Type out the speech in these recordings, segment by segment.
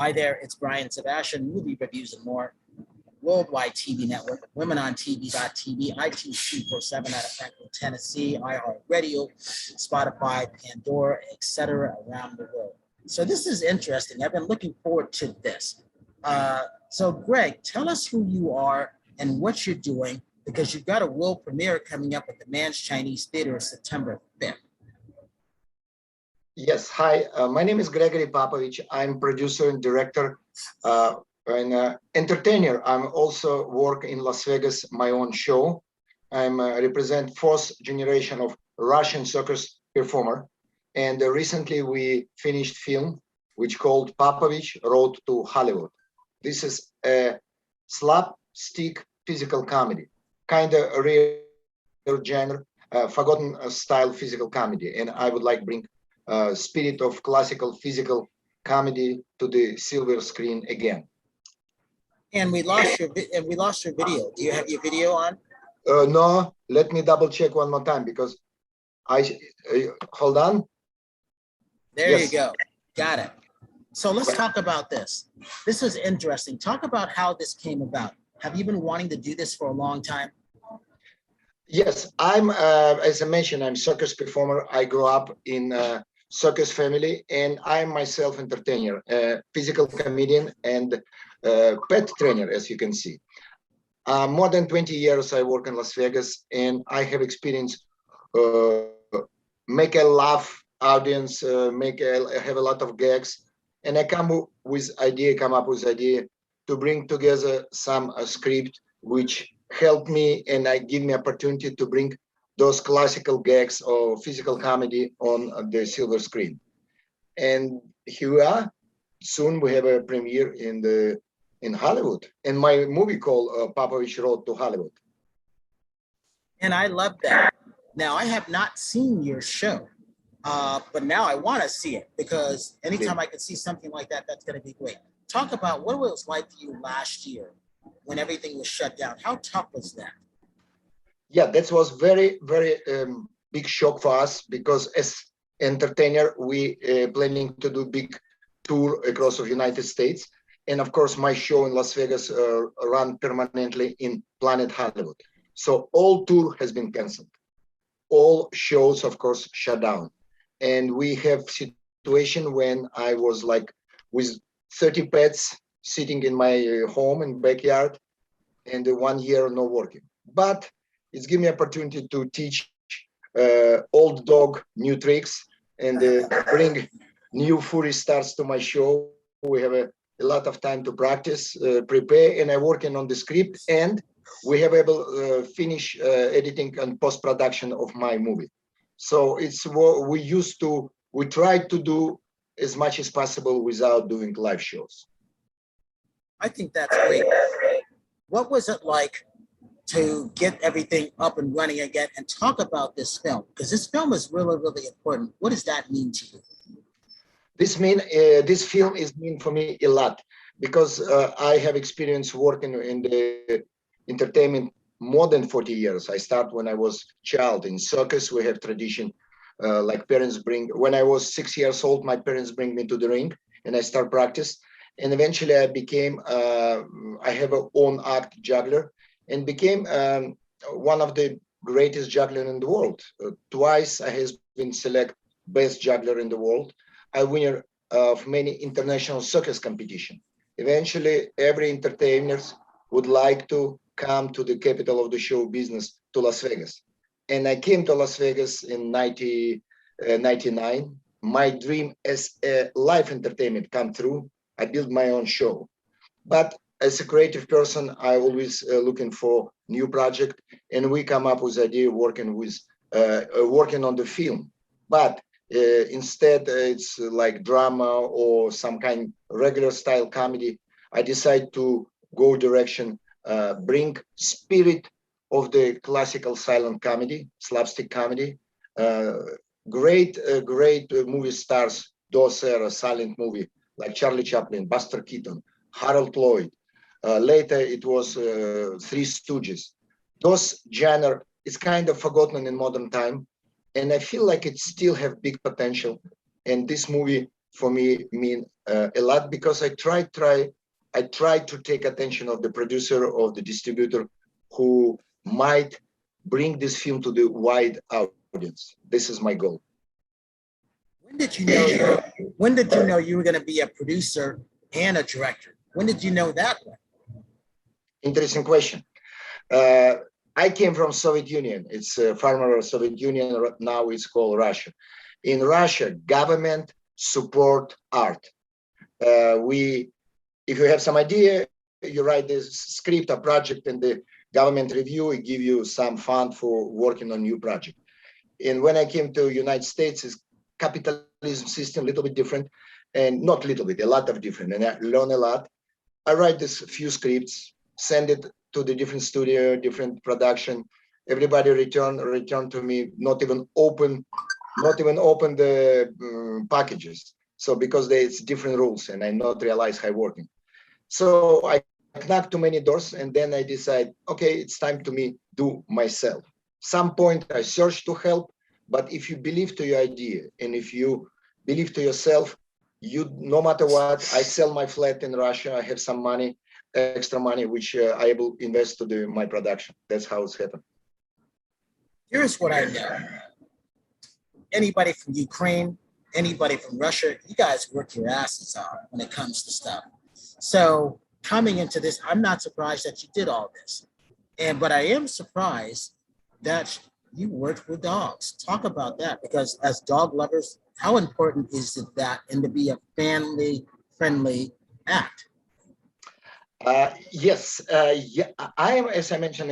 Hi there, it's Brian Sebastian, Movie Reviews and More, worldwide TV network, womenontv.tv, iTunes 247 out of Franklin, Tennessee, iHeartRadio, Spotify, Pandora, etc. around the world. So this is interesting. I've been looking forward to this. So Greg, tell us who you are and what you're doing, because you've got a world premiere coming up at the Man's Chinese Theater September 5th. Yes, hi, my name is Gregory Popovich. I'm producer and director and entertainer. I'm also work in Las Vegas, my own show. I'm represent fourth generation of Russian circus performer. And recently we finished film, which called Popovich Road to Hollywood. This is a slapstick physical comedy, kind of a real genre, forgotten style physical comedy. And I would like bring spirit of classical physical comedy to the silver screen again. And we lost your video. Do you have your video on? No, let me double check one more time because hold on. There Yes. You go. Got it. So let's talk about this. This is interesting. Talk about how this came about. Have you been wanting to do this for a long time? Yes, I'm, as I mentioned, I'm circus performer. I grew up in circus family, and I'm myself entertainer, physical comedian and pet trainer, as you can see. More than 20 years I work in Las Vegas, and I have experience make a laugh audience, have a lot of gags, and I come up with idea to bring together some script which help me and I give me opportunity to bring those classical gags or physical comedy on the silver screen. And here we are. Soon we have a premiere in Hollywood, and my movie called Popovich Road to Hollywood. And I love that. Now, I have not seen your show, but now I want to see it, because anytime I can see something like that, that's going to be great. Talk about what it was like for you last year when everything was shut down. How tough was that? Yeah, that was very, very big shock for us, because as entertainer, we planning to do big tour across the United States. And of course, my show in Las Vegas run permanently in Planet Hollywood. So all tour has been canceled. All shows, of course, shut down. And we have situation when I was like with 30 pets sitting in my home and backyard, and 1 year no working. But it's given me opportunity to teach old dog new tricks and bring new furry stars to my show. We have a lot of time to practice, prepare, and I working on the script, and we have able finish editing and post-production of my movie. So it's what we try to do as much as possible without doing live shows. I think that's great. What was it like to get everything up and running again, and talk about this film? Because this film is really, really important. What does that mean to you? This film is mean for me a lot, because I have experience working in the entertainment more than 40 years. I start when I was child in circus. We have tradition, like parents bring, when I was 6 years old, my parents bring me to the ring and I start practice. And eventually I became, I have a own act juggler, and became one of the greatest juggler in the world. Twice I has been select best juggler in the world. I winner of many international circus competition. Eventually, every entertainer would like to come to the capital of the show business, to Las Vegas. And I came to Las Vegas in 1999. My dream as a live entertainment come true. I built my own show. But as a creative person, I always looking for new project, and we come up with idea working on the film. But instead, it's like drama or some kind regular style comedy. I decide to go direction, bring spirit of the classical silent comedy, slapstick comedy. Great movie stars, those are silent movie like Charlie Chaplin, Buster Keaton, Harold Lloyd. Later, it was Three Stooges. Those genre is kind of forgotten in modern time, and I feel like it still have big potential. And this movie for me mean a lot because I try to take attention of the producer, of the distributor, who might bring this film to the wide audience. This is my goal. When did you know when did you know you were going to be a producer and a director? When did you know that one? Interesting question. I came from Soviet Union. It's a former Soviet Union. Now it's called Russia. In Russia, government support art. If you have some idea, you write this script, a project, and the government review, it give you some fund for working on new project. And when I came to United States, it's capitalism system, a little bit different, and not little bit, a lot of different, and I learn a lot. I write this few scripts, send it to the different studio, different production. Everybody return to me, not even open the packages. So because it's different rules, and I not realize how working. So I knocked too many doors, and then I decide, okay, it's time to me do myself. Some point I search to help, but if you believe to your idea and if you believe to yourself, you no matter what, I sell my flat in Russia. I have some money, extra money, which I able invest to my production. That's how it's happened. Here's what I know. Anybody from Ukraine, anybody from Russia, you guys work your asses off when it comes to stuff. So coming into this, I'm not surprised that you did all this. But I am surprised that you worked with dogs. Talk about that, because as dog lovers, how important is it that and to be a family-friendly act? Yes, yeah, I am, as I mentioned,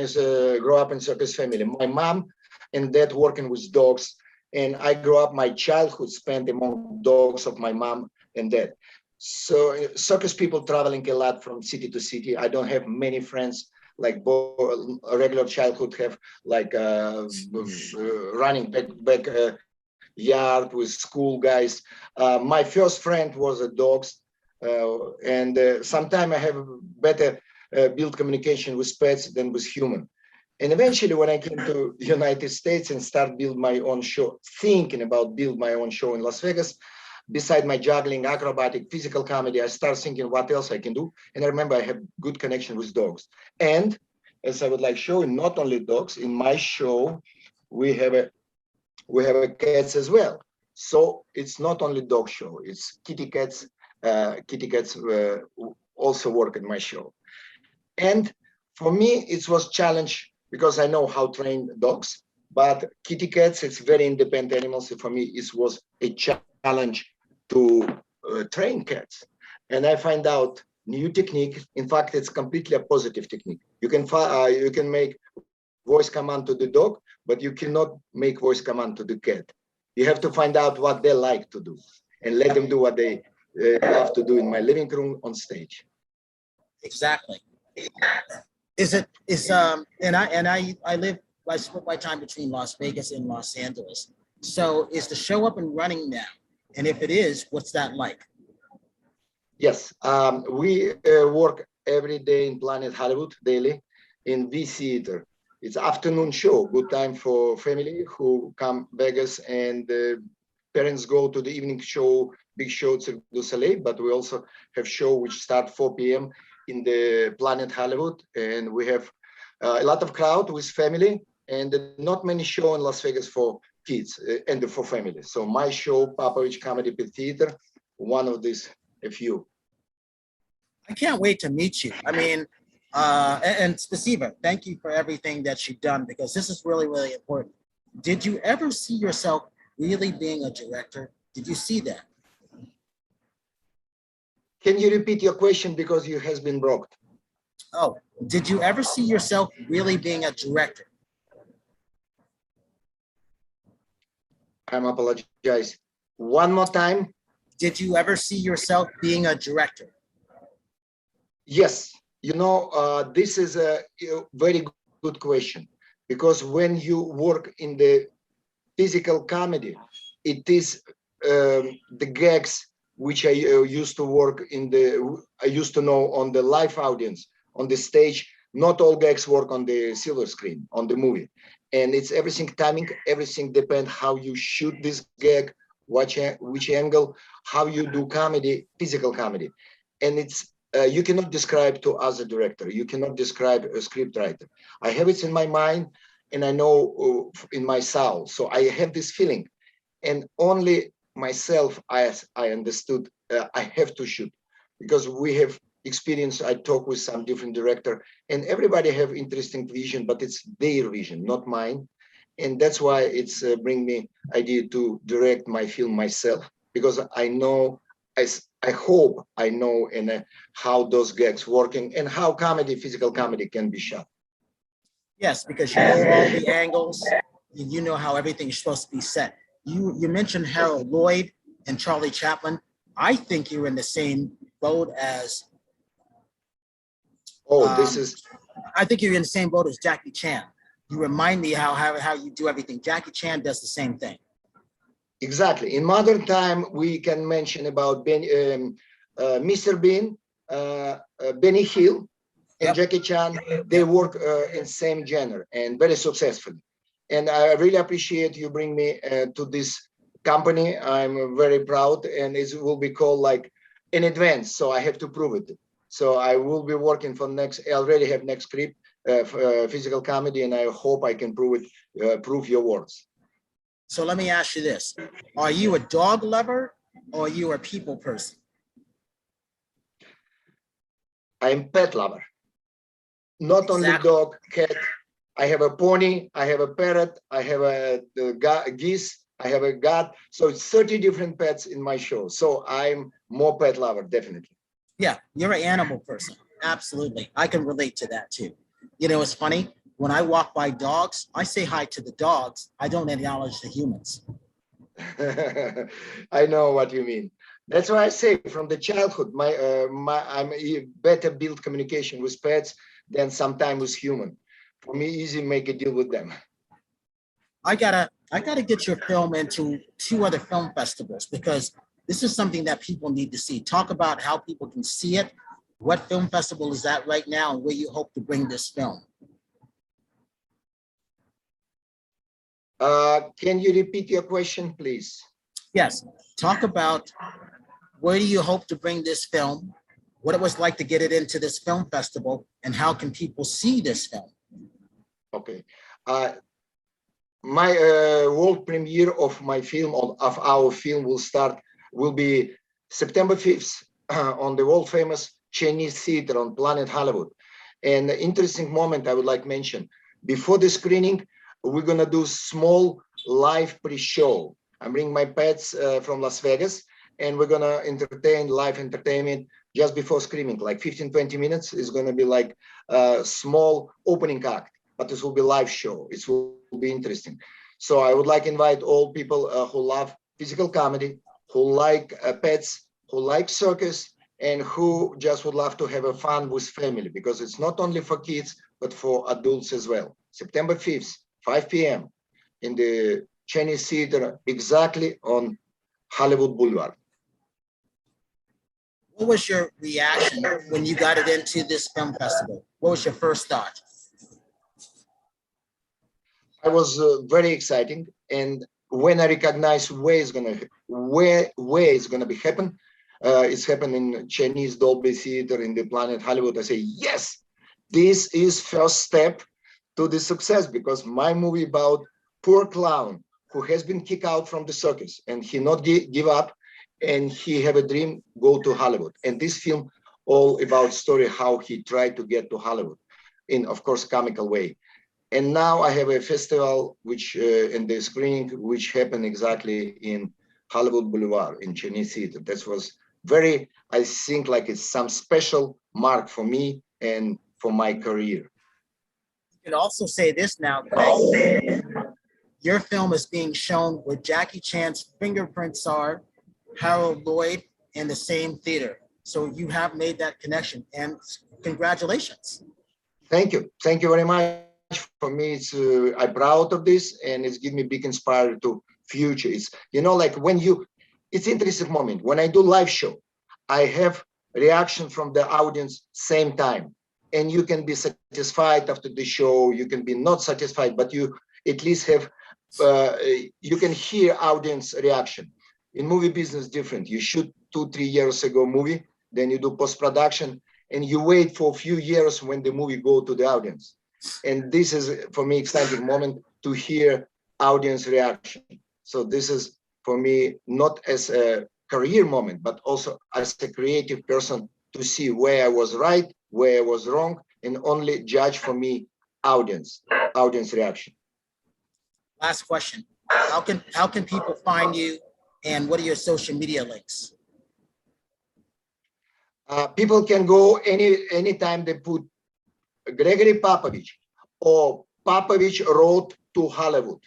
grew up in circus family. My mom and dad working with dogs, and I grew up my childhood spent among dogs of my mom and dad. So circus people traveling a lot from city to city. I don't have many friends like a regular childhood have, like running back yard with school guys. My first friend was a dogs, and sometimes I have better build communication with pets than with human. And eventually, when I came to the United States and start build my own show, thinking about build my own show in Las Vegas, beside my juggling, acrobatic, physical comedy, I start thinking what else I can do. And I remember I have good connection with dogs. And as I would like showing, not only dogs, in my show, we have a cats as well. So it's not only dog show, it's kitty cats. Kitty cats also work in my show. And for me, it was challenge because I know how to train dogs, but kitty cats, it's very independent animals. So for me, it was a challenge to train cats. And I find out new technique. In fact, it's completely a positive technique. You can make voice command to the dog, but you cannot make voice command to the cat. You have to find out what they like to do and let them do what they have to do in my living room on stage. Exactly. I split my time between Las Vegas and Los Angeles. So is the show up and running now? And if it is, what's that like? Yes, we work every day in Planet Hollywood daily in V Theater. It's afternoon show, good time for family who come Vegas, and parents go to the evening show, big show Cirque du Soleil, but we also have show which start 4 p.m. in the Planet Hollywood, and we have a lot of crowd with family, and not many show in Las Vegas for kids and for family. So my show, Popovich Comedy Theater, one of these, a few. I can't wait to meet you. I mean, and Spasiba, thank you for everything that you've done, because this is really, really important. Did you ever see yourself really being a director? Did you see that? Can you repeat your question, because you has been broke? Oh, did you ever see yourself really being a director? I apologize. One more time. Did you ever see yourself being a director? Yes. You know, this is a very good question, because when you work in the physical comedy, it is the gags which I used to work in I used to know on the live audience, on the stage. Not all gags work on the silver screen, on the movie. And it's everything timing, everything depends how you shoot this gag, which angle, how you do comedy, physical comedy. And it's, you cannot describe to as a director, you cannot describe a script writer. I have it in my mind and I know in my soul. So I have this feeling, and only myself, I understood I have to shoot, because we have experience. I talk with some different director, and everybody have interesting vision, but it's their vision, not mine. And that's why it's bring me idea to direct my film myself, because I know, I hope I know in how those gags working and how comedy, physical comedy can be shot. Yes, because you know all the angles, you know how everything's supposed to be set. You mentioned Harold Lloyd and Charlie Chaplin. I think you're in the same boat as. This is. I think you're in the same boat as Jackie Chan. You remind me how you do everything. Jackie Chan does the same thing. Exactly. In modern time, we can mention about Mr. Bean, Benny Hill, and Jackie Chan. They work in same genre and very successfully. And I really appreciate you bring me to this company. I'm very proud, and it will be called like in advance. So I have to prove it. So I will be working for next. I already have next script, physical comedy, and I hope I can prove it. Prove your words. So let me ask you this: are you a dog lover or are you a people person? I'm pet lover. Not only dog, cat. I have a pony, I have a parrot, I have a geese, I have a goat. So it's 30 different pets in my show. So I'm more pet lover, definitely. Yeah, you're an animal person. Absolutely. I can relate to that too. You know, it's funny. When I walk by dogs, I say hi to the dogs. I don't acknowledge the humans. I know what you mean. That's why I say from the childhood, I'm better build communication with pets than sometimes with human. For me, easy make a deal with them. I gotta get your film into 2 other film festivals, because this is something that people need to see. Talk about how people can see it. What film festival is that right now, and where you hope to bring this film? Can you repeat your question, please? Yes. Talk about where do you hope to bring this film, what it was like to get it into this film festival, and how can people see this film? Okay. My world premiere of my film, of our film, will be September 5th on the world famous Chinese theater on Planet Hollywood. And an interesting moment I would like to mention, before the screening, we're gonna do small live pre-show. I'm bringing my pets from Las Vegas, and we're gonna entertain live entertainment just before screening, like 15-20 minutes is gonna be like a small opening act, but this will be live show. It will be interesting. So I would like to invite all people who love physical comedy, who like pets, who like circus, and who just would love to have a fun with family, because it's not only for kids, but for adults as well. September 5th, 5 p.m. in the Chinese Theater, exactly on Hollywood Boulevard. What was your reaction when you got it into this film festival? What was your first thought? I was very exciting, and when I recognized where it's gonna be happen, it's happening in Chinese Dolby Theater in the Planet Hollywood. I say yes, this is first step to the success, because my movie about poor clown who has been kicked out from the circus and he not give up, and he have a dream go to Hollywood. And this film all about story how he tried to get to Hollywood in, of course, comical way. And now I have a festival which in the screening which happened exactly in Hollywood Boulevard in Chinese Theater. That was very, I think, like it's some special mark for me and for my career. You can also say this now, Greg. Your film is being shown where Jackie Chan's fingerprints are, Harold Lloyd, in the same theater. So you have made that connection, and congratulations. Thank you. Thank you very much. For me, it's I'm proud of this, and it's given me big inspiration to future. It's, you know, like when you, it's interesting moment when I do live show, I have reaction from the audience same time, and you can be satisfied after the show. You can be not satisfied, but you at least have you can hear audience reaction. In movie business, different. You shoot 2-3 years ago movie, then you do post-production, and you wait for a few years when the movie go to the audience. And this is, for me, exciting moment to hear audience reaction. So this is, for me, not as a career moment, but also as a creative person to see where I was right, where I was wrong, and only judge for me audience reaction. Last question. How can people find you, and what are your social media links? People can go anytime they put Gregory Popovich or Popovich Road to Hollywood,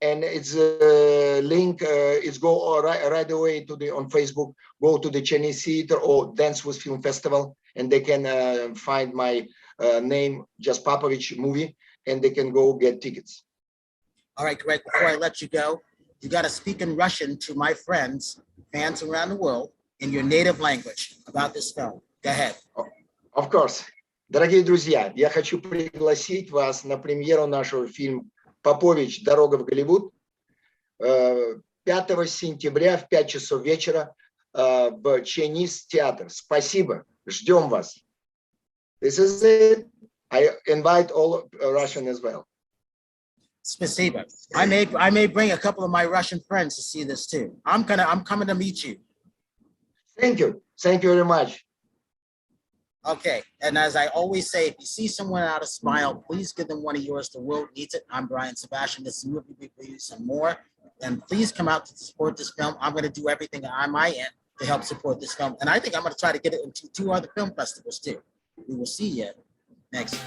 and it's a link. It's go right away to the on Facebook. Go to the Chinese Theater or Dance with Film Festival, and they can find my name, just Popovich movie, and they can go get tickets. All right, Greg. Before I let you go, you got to speak in Russian to my friends, fans around the world, in your native language about this film. Go ahead. Of course. Дорогие друзья, я хочу пригласить вас на премьеру нашего фильма «Попович. Дорога в Голливуд» 5 сентября в 5 часов вечера в Chinese Theater. Спасибо. Ждем вас. This is it. I invite all Russian as well. Spasiba. I may bring a couple of my Russian friends to see this too. I'm coming to meet you. Thank you. Thank you very much. Okay. And as I always say, if you see someone out of smile, please give them one of yours. The world needs it. I'm Brian Sebastian. This is Movie Reviews and More. And please come out to support this film. I'm going to do everything on my end to help support this film. And I think I'm going to try to get it into 2 other film festivals too. We will see you next.